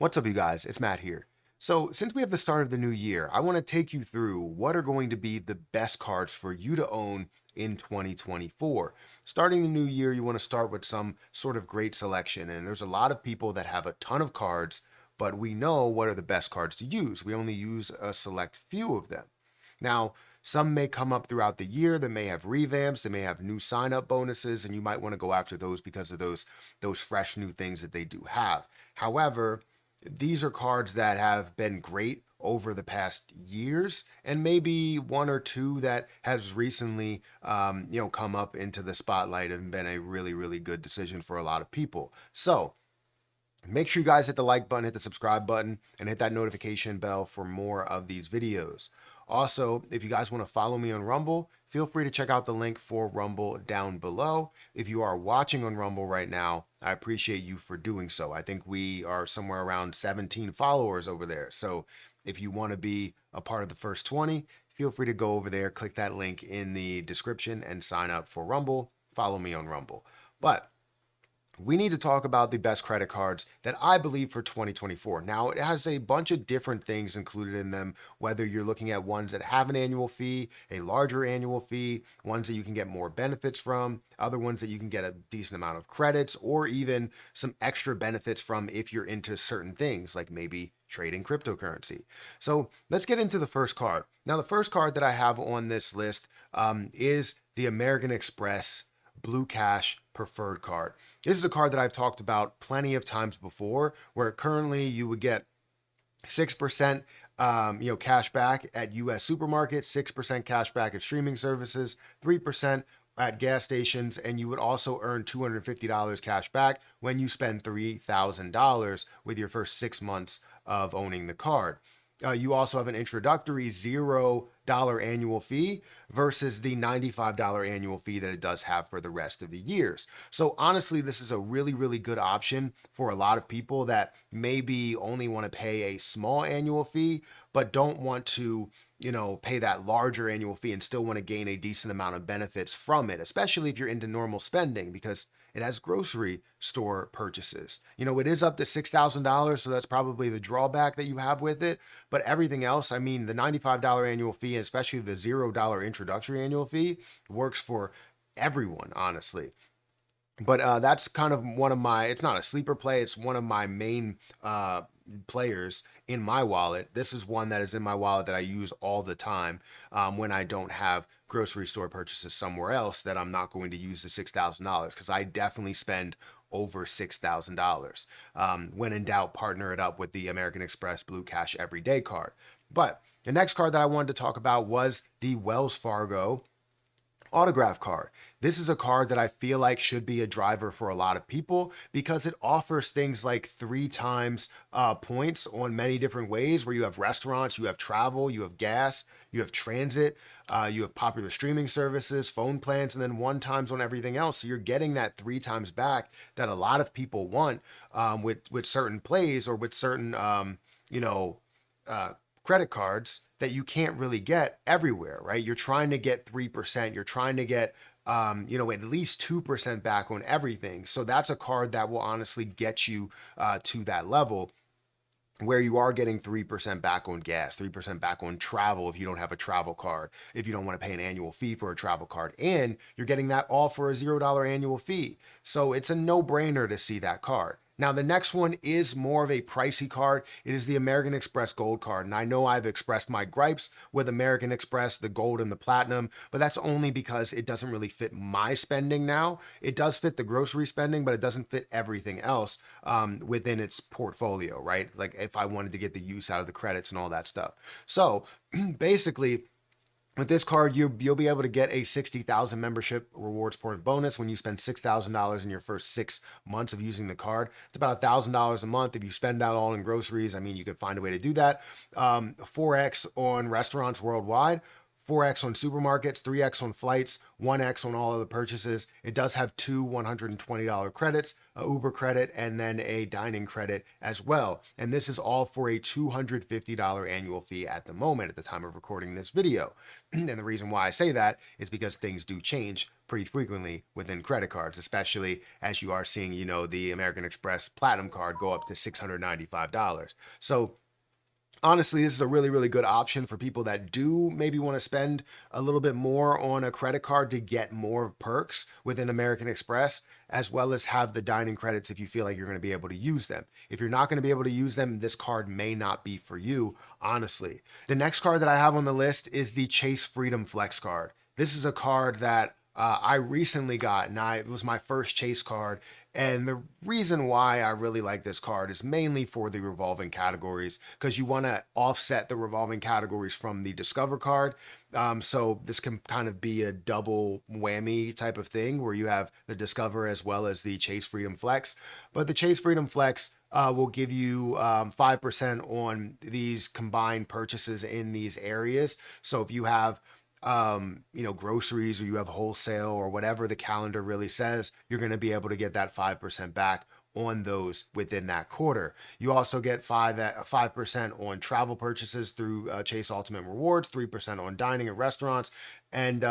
What's up, you guys? It's Matt here. So, since we have the start of the new year, I want to take you through what are going to be the best cards for you to own in 2024. Starting the new year, you want to start with some sort of great selection. And there's a lot of people that have a ton of cards, but we know what are the best cards to use. We only use a select few of them. Now, some may come up throughout the year that may have revamps, they may have new sign up bonuses, and you might want to go after those because of those fresh new things that they do have. However, these are cards that have been great over the past years, and maybe one or two that has recently come up into the spotlight and been a really good decision for a lot of people. So make sure you guys hit the like button, hit the subscribe button, and hit that notification bell for more of these videos. Also, if you guys want to follow me on Rumble, feel free to check out the link for Rumble down below. If you are watching on Rumble right now, I appreciate you for doing so. I think we are somewhere around 17 followers over there. So if you want to be a part of the first 20, feel free to go over there, click that link in the description, and sign up for Rumble. Follow me on Rumble. But we need to talk about the best credit cards that I believe for 2024. Now, it has a bunch of different things included in them, whether you're looking at ones that have an annual fee, a larger annual fee, ones that you can get more benefits from, other ones that you can get a decent amount of credits, or even some extra benefits from if you're into certain things, like maybe trading cryptocurrency. So let's get into the first card. Now, the first card that I have on this list is the American Express Blue Cash Preferred Card. This is a card that I've talked about plenty of times before, where currently you would get 6% cash back at US supermarkets, 6% cash back at streaming services, 3% at gas stations, and you would also earn $250 cash back when you spend $3,000 with your first 6 months of owning the card. You also have an introductory $0 annual fee versus the $95 annual fee that it does have for the rest of the years. So honestly, this is a really good option for a lot of people that maybe only want to pay a small annual fee, but don't want to pay that larger annual fee and still want to gain a decent amount of benefits from it, especially if you're into normal spending, because it has grocery store purchases. It is up to $6,000, so that's probably the drawback that you have with it. But everything else, I mean, the $95 annual fee, and especially the $0 introductory annual fee, works for everyone, honestly. But that's kind of one of my, it's not a sleeper play, it's one of my main players in my wallet. This is one that is in my wallet that I use all the time when I don't have grocery store purchases somewhere else that I'm not going to use the $6,000, because I definitely spend over $6,000. When in doubt, partner it up with the American Express Blue Cash Everyday card. But the next card that I wanted to talk about was the Wells Fargo autograph card. This is a card that I feel like should be a driver for a lot of people because it offers things like 3 times points on many different ways, where you have restaurants, you have travel, you have gas, you have transit, you have popular streaming services, phone plans, and then 1 times on everything else. So you're getting that 3 times back that a lot of people want with certain plays or with certain credit cards that you can't really get everywhere, right? You're trying to get 3%, you're trying to get at least 2% back on everything. So that's a card that will honestly get you to that level, where you are getting 3% back on gas, 3% back on travel if you don't have a travel card, if you don't want to pay an annual fee for a travel card, and you're getting that all for a $0 annual fee. So it's a no-brainer to see that card. Now, the next one is more of a pricey card. It is the American Express Gold card. And I know I've expressed my gripes with American Express, the Gold and the Platinum, but that's only because it doesn't really fit my spending now. It does fit the grocery spending, but it doesn't fit everything else within its portfolio, right? Like if I wanted to get the use out of the credits and all that stuff. So basically, with this card, you'll be able to get a 60,000 membership rewards point bonus when you spend $6,000 in your first 6 months of using the card. It's about $1,000 a month. If you spend that all in groceries, I mean, you could find a way to do that. 4x on restaurants worldwide, 4x on supermarkets, 3x on flights, 1x on all other purchases. It does have two $120 credits, a Uber credit, and then a dining credit as well. And this is all for a $250 annual fee at the moment, at the time of recording this video. And the reason why I say that is because things do change pretty frequently within credit cards, especially as you are seeing, the American Express Platinum card go up to $695. So honestly, this is a really, really good option for people that do maybe want to spend a little bit more on a credit card to get more perks within American Express, as well as have the dining credits if you feel like you're going to be able to use them. If you're not going to be able to use them, this card may not be for you, honestly. The next card that I have on the list is the Chase Freedom Flex card. This is a card that I recently got, and it was my first Chase card. And the reason why I really like this card is mainly for the revolving categories, because you want to offset the revolving categories from the Discover card. So this can kind of be a double whammy type of thing where you have the Discover as well as the Chase Freedom Flex. But the Chase Freedom Flex will give you 5% on these combined purchases in these areas. So if you have groceries, or you have wholesale, or whatever the calendar really says, you're going to be able to get that 5% back on those within that quarter. You also get 5% on travel purchases through Chase Ultimate Rewards, 3% on dining at restaurants, and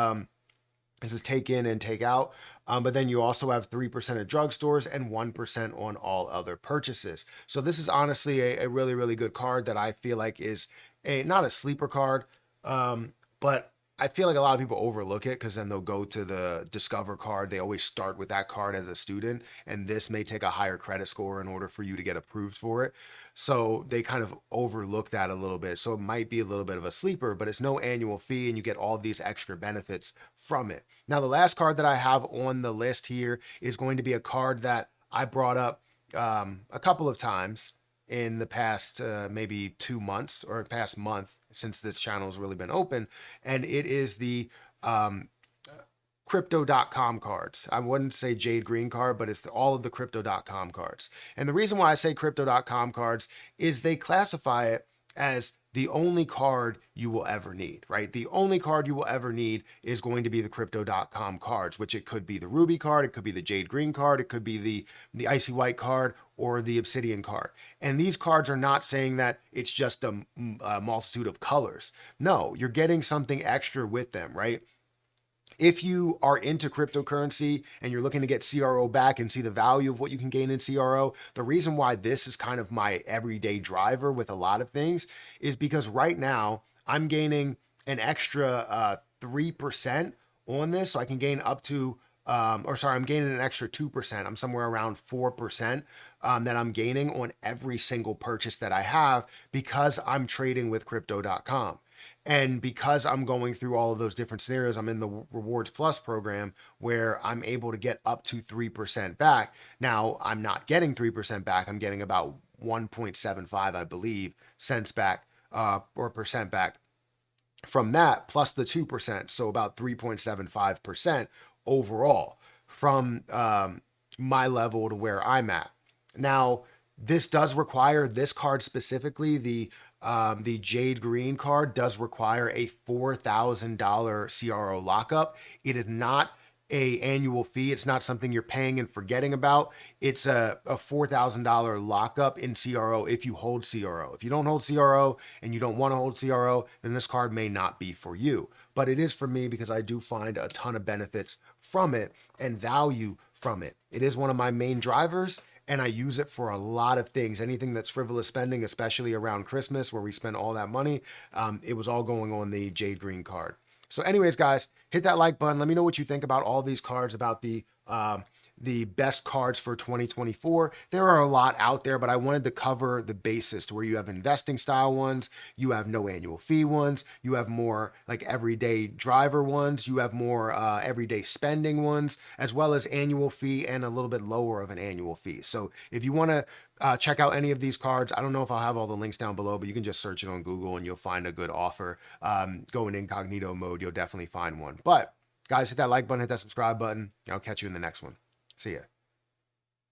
this is take in and take out. But then you also have 3% at drugstores and 1% on all other purchases. So this is honestly a really, really good card that I feel like is not a sleeper card, but I feel like a lot of people overlook it because then they'll go to the Discover card. They always start with that card as a student, and this may take a higher credit score in order for you to get approved for it. So they kind of overlook that a little bit. So it might be a little bit of a sleeper, but it's no annual fee and you get all these extra benefits from it. Now, the last card that I have on the list here is going to be a card that I brought up a couple of times in the past maybe 2 months or past month since this channel has really been open, and it is the crypto.com cards. I wouldn't say Jade Green card, but it's all of the crypto.com cards. And the reason why I say crypto.com cards is they classify it as the only card you will ever need, right? The only card you will ever need is going to be the crypto.com cards, which it could be the Ruby card, it could be the Jade Green card, it could be the Icy White card, or the Obsidian card. And these cards are not saying that it's just a multitude of colors. No, you're getting something extra with them, right? If you are into cryptocurrency and you're looking to get CRO back and see the value of what you can gain in CRO, the reason why this is kind of my everyday driver with a lot of things is because right now I'm gaining an extra 3% on this. So I can gain up to, I'm gaining an extra 2%. I'm somewhere around 4% that I'm gaining on every single purchase that I have because I'm trading with crypto.com. And because I'm going through all of those different scenarios, I'm in the Rewards Plus program where I'm able to get up to 3% back. Now, I'm not getting 3% back. I'm getting about 1.75, I believe, cents back or percent back from that, plus the 2%. So about 3.75% overall from my level to where I'm at. Now, this does require, this card specifically, the Jade Green card does require a $4,000 CRO lockup. It is not a annual fee. It's not something you're paying and forgetting about. It's a $4,000 lockup in CRO if you hold CRO. If you don't hold CRO and you don't want to hold CRO, then this card may not be for you. But it is for me because I do find a ton of benefits from it and value from it. It is one of my main drivers, and I use it for a lot of things. Anything that's frivolous spending, especially around Christmas where we spend all that money, it was all going on the Jade Green card. So anyways, guys, hit that like button. Let me know what you think about all these cards, about the best cards for 2024. There are a lot out there, but I wanted to cover the basis to where you have investing style ones, you have no annual fee ones, you have more like everyday driver ones, you have more everyday spending ones, as well as annual fee and a little bit lower of an annual fee. So if you want to check out any of these cards, I don't know if I'll have all the links down below, but you can just search it on Google and you'll find a good offer. Go in incognito mode, you'll definitely find one. But guys, hit that like button, hit that subscribe button. I'll catch you in the next one. See ya.